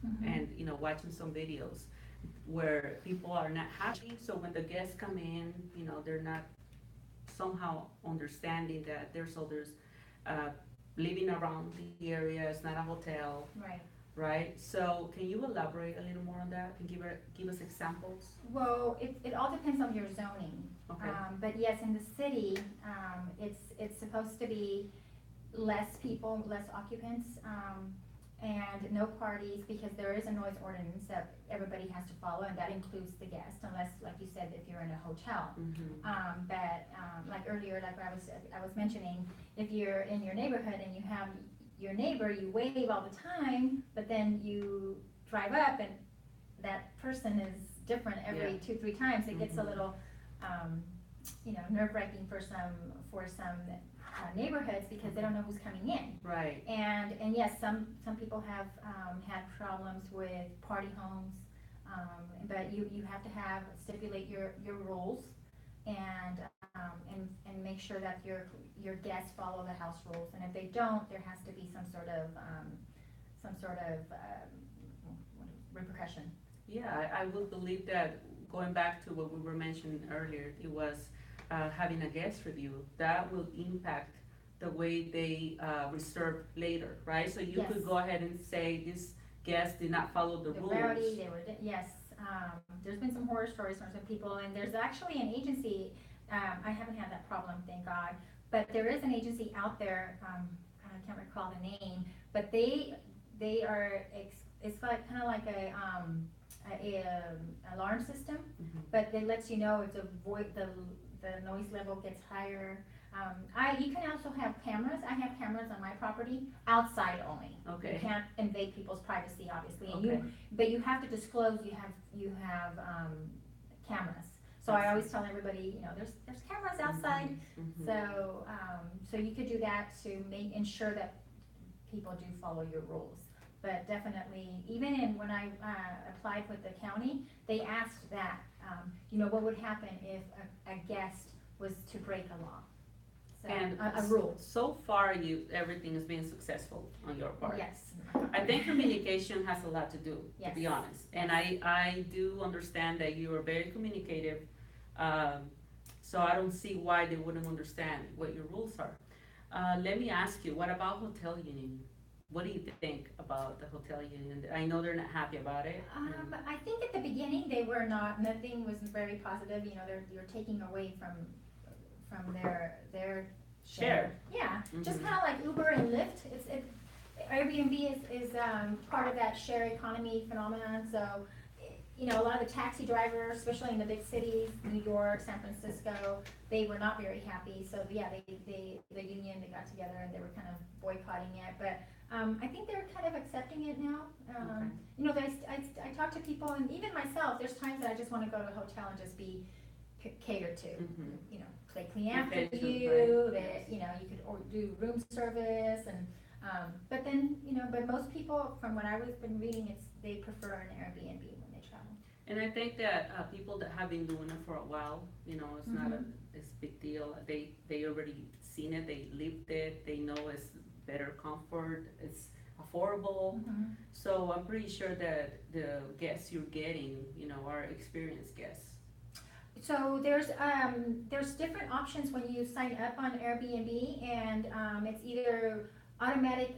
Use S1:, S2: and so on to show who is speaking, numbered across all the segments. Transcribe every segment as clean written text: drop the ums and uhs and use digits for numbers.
S1: and, watching some videos where people are not happy. So when the guests come in, they're not somehow understanding that there's others uh, living around the area. It's not a hotel,
S2: Right.
S1: right? So can you elaborate a little more on that and give us examples?
S2: Well, it all depends on your zoning.
S1: Okay.
S2: But yes, in the city, it's supposed to be less people, less occupants, and no parties, because there is a noise ordinance that everybody has to follow, and that includes the guest, unless, like you said, if you're in a hotel. Like earlier, like I was mentioning, if you're in your neighborhood and you have your neighbor, you wave all the time, but then you drive up and that person is different every 2-3 times, it gets a little, nerve-wracking for some neighborhoods, because they don't know who's coming in.
S1: Right.
S2: And yes, some people have had problems with party homes, but you have to stipulate your rules, and make sure that your guests follow the house rules, and if they don't, there has to be some sort of repercussion.
S1: Yeah, I would believe that, going back to what we were mentioning earlier, it was having a guest review. That will impact the way they reserve later, right? So you could go ahead and say, this guest did not follow the rules.
S2: Rowdy, yes. There's been some horror stories from some people, and there's actually an agency, I haven't had that problem, thank God, but there is an agency out there, I can't recall the name, but they are, it's like, kind of like a alarm system, but it lets you know if the noise level gets higher. You can also have cameras. I have cameras on my property, outside only.
S1: Okay.
S2: You can't invade people's privacy, obviously, and
S1: Okay.
S2: but you have to disclose you have cameras. So I always tell everybody, there's cameras outside, so you could do that to ensure that people do follow your rules. But definitely, even when I applied with the county, they asked that, what would happen if a guest was to break a law? So,
S1: And
S2: a rule.
S1: So far, everything has been successful on your part.
S2: Yes.
S1: I think communication has a lot to do, to be
S2: Yes.
S1: honest. And I do understand that you are very communicative, so I don't see why they wouldn't understand what your rules are. Let me ask you, what about hotel union? What do you think about the hotel union? I know they're not happy about it.
S2: I think at the beginning they were not. Nothing was very positive. You're taking away from their
S1: Share.
S2: Yeah, just kind of like Uber and Lyft. Airbnb is part of that share economy phenomenon. So, a lot of the taxi drivers, especially in the big cities, New York, San Francisco, they were not very happy. So yeah, the union, they got together and they were kind of boycotting it. But I think they're kind of accepting it now. I talk to people, and even myself, there's times that I just want to go to a hotel and just be catered to. They clean after you. That you could do room service, and but then but most people, from what I've been reading, they prefer an Airbnb when they travel.
S1: And I think that people that have been doing it for a while, it's not it's big deal. They already seen it, they lived it, they know it's better comfort, it's affordable. So I'm pretty sure that the guests you're getting, are experienced guests.
S2: So there's different options when you sign up on Airbnb, and it's either automatic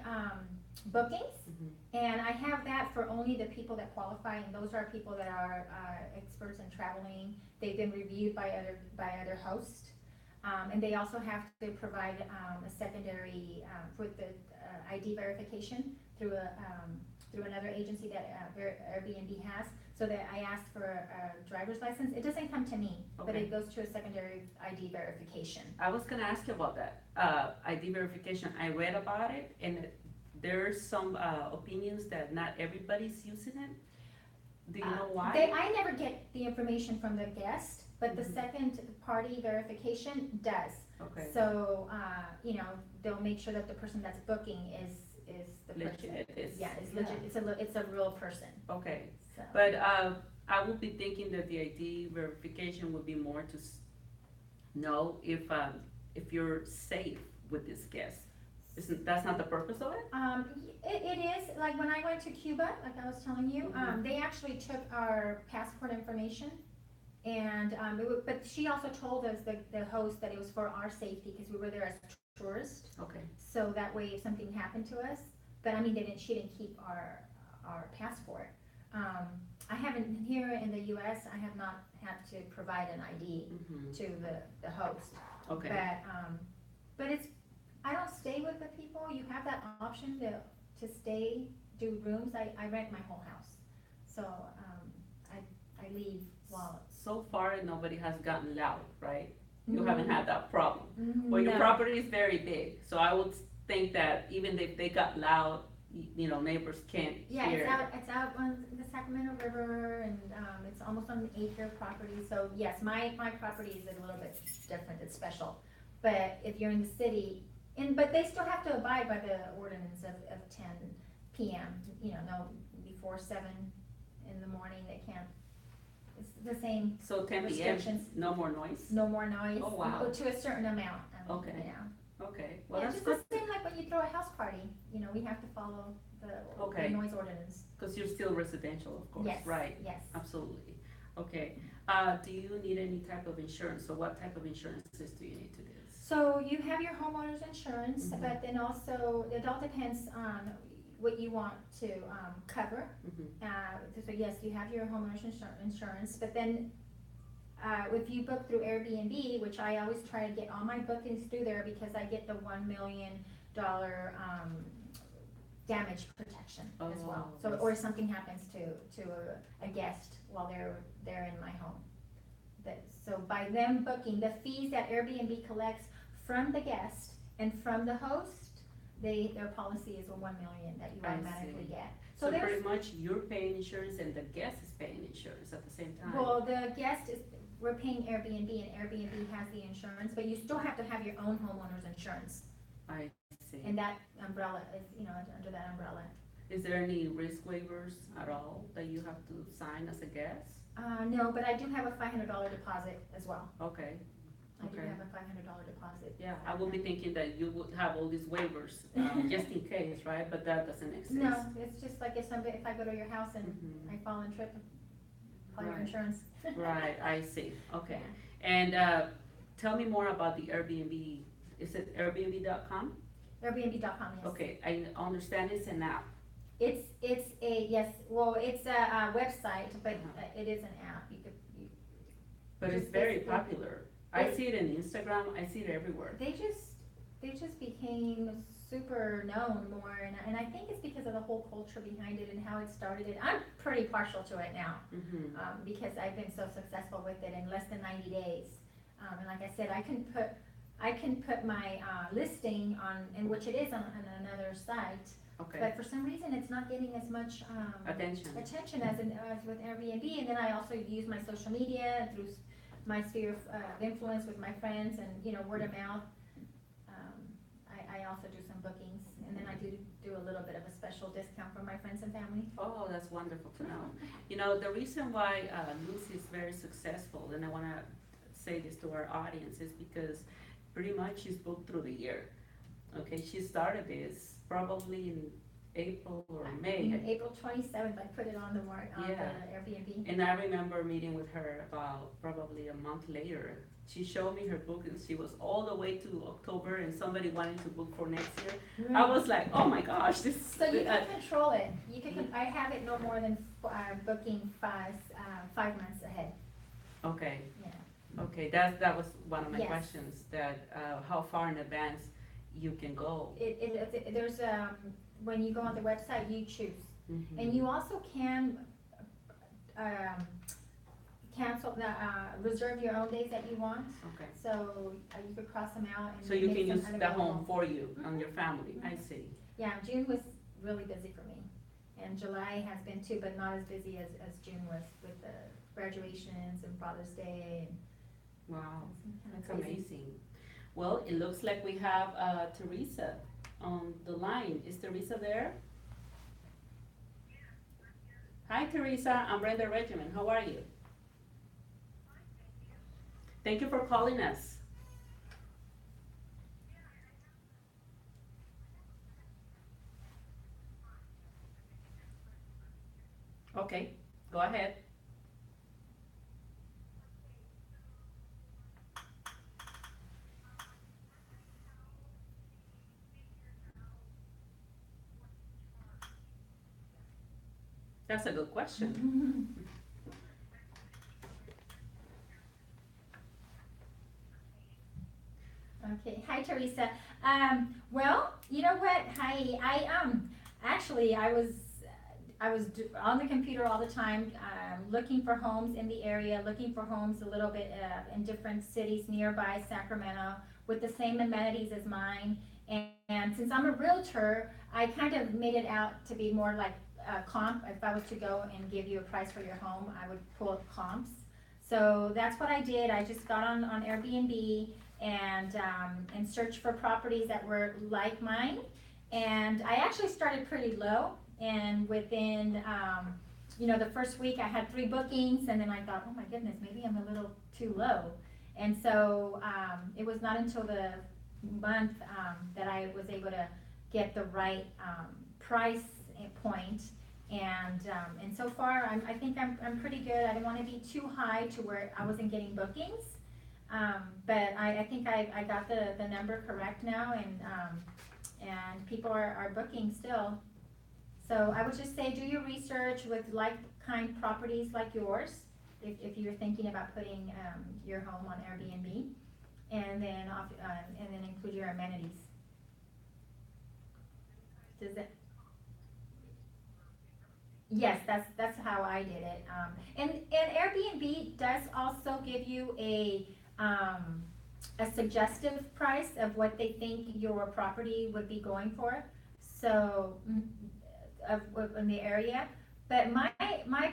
S2: bookings, and I have that for only the people that qualify, and those are people that are experts in traveling. They've been reviewed by other hosts, and they also have to provide a secondary with the ID verification through another agency that Airbnb has. So that I asked for a driver's license. It doesn't come to me, but it goes to a secondary ID verification.
S1: I was gonna ask you about that ID verification. I read about it, and there's some opinions that not everybody's using it. Do you know why?
S2: I never get the information from the guest, but the second party verification does.
S1: Okay.
S2: So they'll make sure that the person that's booking is the
S1: legit.
S2: person. It's legit. It's a real person.
S1: Okay.
S2: So.
S1: But I would be thinking that the ID verification would be more to know if you're safe with this guest. That's not the purpose of it?
S2: It is, like when I went to Cuba, like I was telling you, they actually took our passport information. And, but she also told us, the host, that it was for our safety, because we were there as tourists.
S1: Okay,
S2: So that way, if something happened to us, but I mean, she didn't keep our passport. I haven't, here in the US, I have not had to provide an ID to the host.
S1: okay,
S2: But it's, I don't stay with the people. You have that option to stay, do rooms. I rent my whole house. So, I leave while.
S1: so far, nobody has gotten loud, right? You haven't had that problem.
S2: Mm-hmm.
S1: Well, your
S2: No.
S1: property is very big, so I would think that even if they got loud, neighbors can't
S2: Yeah,
S1: hear.
S2: it's out on the Sacramento River, and, it's almost on an acre property, so yes, my property is a little bit different, it's special. But if you're in the city, but they still have to abide by the ordinance of 10 p.m., no, before 7 in the morning, they can't, it's the same,
S1: So 10 p.m.,
S2: restrictions.
S1: no more noise?
S2: no more noise.
S1: Oh, wow.
S2: To a certain amount,
S1: Okay.
S2: yeah.
S1: Okay, well,
S2: Yeah,
S1: that's
S2: just
S1: good,
S2: the same like when you throw a house party, we have to follow
S1: Okay.
S2: the noise ordinance.
S1: because you're still residential, of course,
S2: Yes,
S1: right?
S2: yes.
S1: Absolutely. Okay, do you need any type of insurance? So what type of insurances do you need to do this?
S2: So you have your homeowner's insurance,
S1: Mhm.
S2: but then also, it all depends on what you want to, cover. So yes, you have your homeowner's insurance, but then, if you book through Airbnb, which I always try to get all my bookings through there, because I get the $1 million, damage protection as well.
S1: Oh,
S2: So,
S1: yes.
S2: or if something happens to a guest while they're in my home. So by them booking, the fees that Airbnb collects from the guest and from the host, their policy is a $1 million that you
S1: I
S2: automatically
S1: see.
S2: get.
S1: So
S2: there's,
S1: pretty much you're paying insurance and the guest is paying insurance at the same time?
S2: well, the guest we're paying Airbnb, and Airbnb has the insurance, but you still have to have your own homeowner's insurance.
S1: I see.
S2: And that umbrella is, under that umbrella.
S1: Is there any risk waivers at all that you have to sign as a guest?
S2: No, but I do have a $500 deposit as well.
S1: Okay,
S2: I do
S1: Okay.
S2: have a $500 deposit.
S1: yeah, I would be thinking that you would have all these waivers, just in case, right? But that doesn't exist.
S2: No, it's just like if I go to your house and
S1: Mhm.
S2: I fall and trip, call your
S1: Right.
S2: insurance.
S1: Right, I see, okay. And, tell me more about the Airbnb, is it Airbnb.com?
S2: Airbnb.com, yes.
S1: Okay, I understand it's an app.
S2: It's it's a website, but
S1: Uh-huh.
S2: it is an app.
S1: But it's
S2: Just
S1: very
S2: basically-
S1: popular. I see it in Instagram, I see it everywhere.
S2: They just became super known more, and I think it's because of the whole culture behind it and how it started. And I'm pretty partial to it now, because I've been so successful with it in less than 90 days. And like I said, I can put my listing on, and which it is on another site,
S1: Okay,
S2: but for some reason it's not getting as much
S1: attention.
S2: as with Airbnb. And then I also use my social media through my sphere of influence with my friends, and word of mouth. I also do some bookings, and then I do a little bit of a special discount for my friends and family.
S1: Oh, that's wonderful to know. The reason why Lucy is very successful, and I wanna say this to our audience, is because pretty much she's booked through the year. Okay, she started this probably in April or May.
S2: April 27th, I put it on the
S1: Yeah.
S2: Airbnb.
S1: And I remember meeting with her about probably a month later. She showed me her bookings. She was all the way to October, and somebody wanted to book for next year. I was like, oh my gosh, this.
S2: So you can control it. I have it no more than booking 5 months ahead.
S1: Okay.
S2: Yeah.
S1: Okay, that was one of my
S2: Yes.
S1: questions. That how far in advance you can go.
S2: There's when you go on the website, you choose,
S1: Mhm.
S2: and you also can cancel reserve your own days that you want.
S1: Okay.
S2: So you could cross them out and
S1: So you
S2: make
S1: can
S2: them
S1: use the
S2: unavailable.
S1: home for you and your family. I see.
S2: Yeah, June was really busy for me, and July has been too, but not as busy as June was with the graduations and Father's Day.
S1: Wow,
S2: Kinda
S1: that's
S2: crazy.
S1: amazing. Well, it looks like we have Teresa on the line. Is Teresa there? Hi, Teresa. I'm Brenda Regimen. How are you? Thank you for calling us. Okay, go ahead. That's a good question.
S2: Okay, hi Teresa. Well, you know what? Hi, actually, on the computer all the time, looking for homes in the area, looking for homes a little bit in different cities nearby Sacramento with the same amenities as mine. And since I'm a realtor, I kind of made it out to be more like comp. If I was to go and give you a price for your home, I would pull up comps. So that's what I did. I just got on Airbnb and searched for properties that were like mine. And I actually started pretty low, and within the first week I had 3 bookings, and then I thought, oh my goodness, maybe I'm a little too low. And so it was not until the month that I was able to get the right price point. And so far I think I'm pretty good. I didn't want to be too high to where I wasn't getting bookings. But I think I got the number correct now, and people are booking still. So I would just say do your research with like kind properties like yours, if you're thinking about putting your home on Airbnb, and then include your amenities. Does it? Yes, that's how I did it. And Airbnb does also give you a suggestive price of what they think your property would be going for. So in the area, but my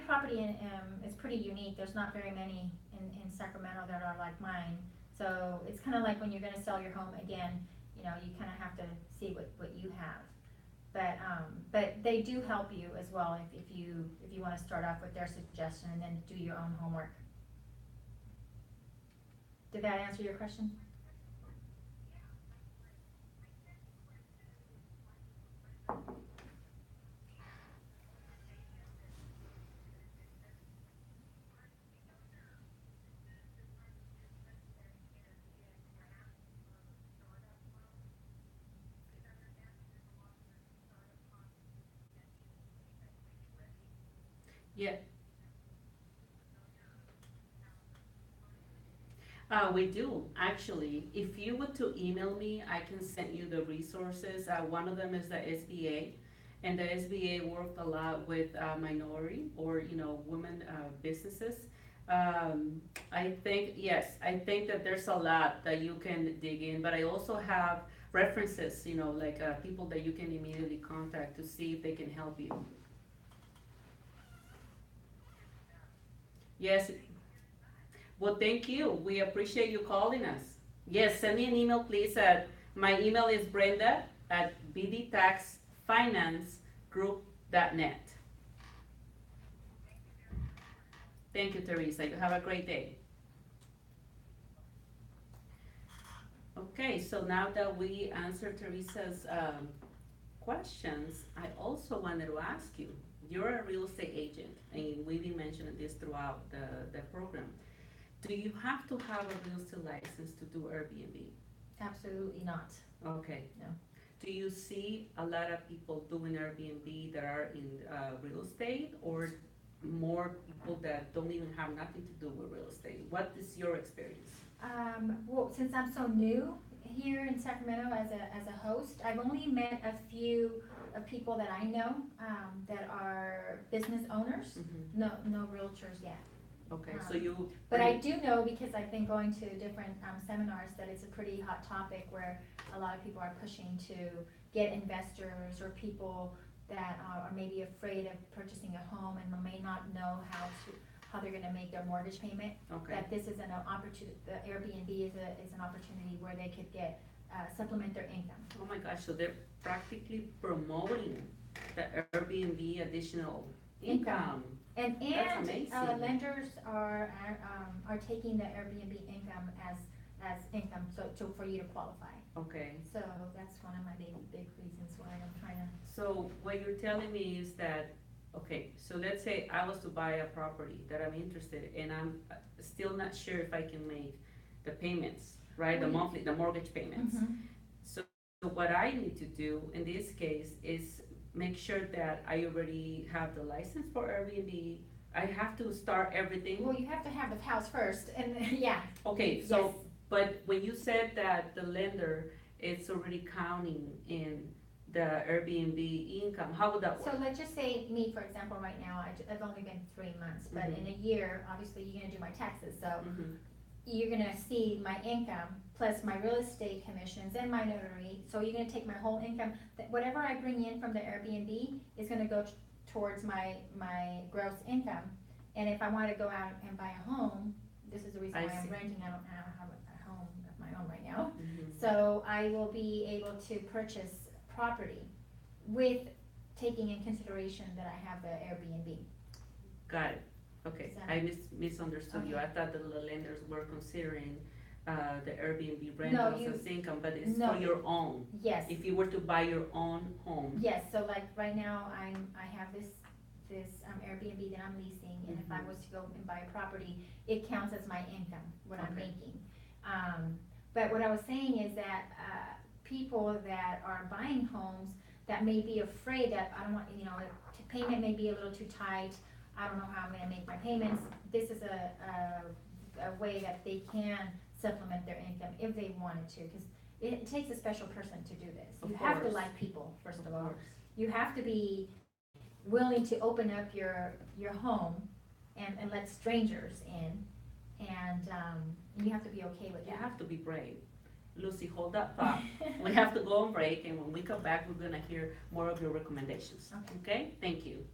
S2: property is pretty unique. There's not very many in Sacramento that are like mine. So it's kind of like when you're going to sell your home again. You kind of have to see what you have. But they do help you as well if you want to start off with their suggestion and then do your own homework. Did that answer your question?
S1: Yeah, we do, actually. If you were to email me, I can send you the resources. One of them is the SBA, and the SBA worked a lot with minority or, women businesses. I think, yes, I think that there's a lot that you can dig in, but I also have references, like people that you can immediately contact to see if they can help you. Yes, well, thank you. We appreciate you calling us. Yes, send me an email, please. My email is brenda@bdtaxfinancegroup.net. Thank you, Teresa. You have a great day. Okay, so now that we answered Teresa's questions, I also wanted to ask you, you're a real estate agent, and we've been mentioning this throughout the program. Do you have to have a real estate license to do Airbnb?
S2: Absolutely not.
S1: Okay.
S2: No.
S1: Do you see a lot of people doing Airbnb that are in real estate, or more people that don't even have nothing to do with real estate? What is your experience?
S2: Well, since I'm so new here in Sacramento as a host, I've only met a few of people that I know that are business owners.
S1: Mhm.
S2: No realtors yet.
S1: Okay, so you.
S2: But I do know, because I've been going to different seminars, that it's a pretty hot topic where a lot of people are pushing to get investors or people that are maybe afraid of purchasing a home and may not know how they're gonna make their mortgage payment.
S1: Okay,
S2: That this is an opportunity, the Airbnb is an opportunity where they could get, supplement their income.
S1: oh my gosh, so they're practically promoting the Airbnb additional income.
S2: And
S1: That's amazing.
S2: lenders are taking the Airbnb income as income, so for you to qualify.
S1: Okay,
S2: So that's one of my big reasons why I'm trying to.
S1: so what you're telling me is that Okay, so let's say I was to buy a property that I'm interested in, and I'm still not sure if I can make the payments, right, the
S2: Well,
S1: monthly, the mortgage payments.
S2: Mhm.
S1: So what I need to do in this case is make sure that I already have the license for Airbnb. I have to start everything.
S2: Well, you have to have the house first, and, yeah,
S1: Okay,
S2: yes.
S1: so, but when you said that the lender is already counting in the Airbnb income, how would that
S2: So
S1: work?
S2: let's just say me, for example, right now, I've only been 3 months, but
S1: Mhm.
S2: in a year, obviously, you're gonna do my taxes, so
S1: Mhm.
S2: you're gonna see my income plus my real estate commissions and my notary, so you're gonna take my whole income, whatever I bring in from the Airbnb is gonna go towards my gross income. And if I wanna go out and buy a home, this is the reason
S1: I
S2: why I'm
S1: see.
S2: renting, I don't have a home of my own right now.
S1: Mhm.
S2: So I will be able to purchase property with taking in consideration that I have the Airbnb.
S1: Got it. Okay,
S2: Is that-
S1: I misunderstood you.
S2: Okay.
S1: I thought that the lenders were considering, the Airbnb
S2: No,
S1: rentals
S2: you-
S1: as income, but it's
S2: no.
S1: for your own.
S2: Yes,
S1: If you were to buy your own home.
S2: yes, so like right now, I have this Airbnb that I'm leasing, and if I
S1: Mhm.
S2: was to go and buy a property, it counts as my income, what I'm
S1: Okay.
S2: making. But what I was saying is that, people that are buying homes that may be afraid that, I don't want, payment may be a little too tight, I don't know how I'm gonna make my payments, this is a way that they can supplement their income if they wanted to, cause it takes a special person to do this.
S1: Of
S2: You have to
S1: course.
S2: like people, first of
S1: Of
S2: all.
S1: course.
S2: You have to be willing to open up your home and let strangers in, and, you have to be okay with
S1: You
S2: that.
S1: have to be brave. Lucy, hold that thought. We have to go on break, and when we come back, we're gonna hear more of your recommendations.
S2: Okay.
S1: Okay? Thank you.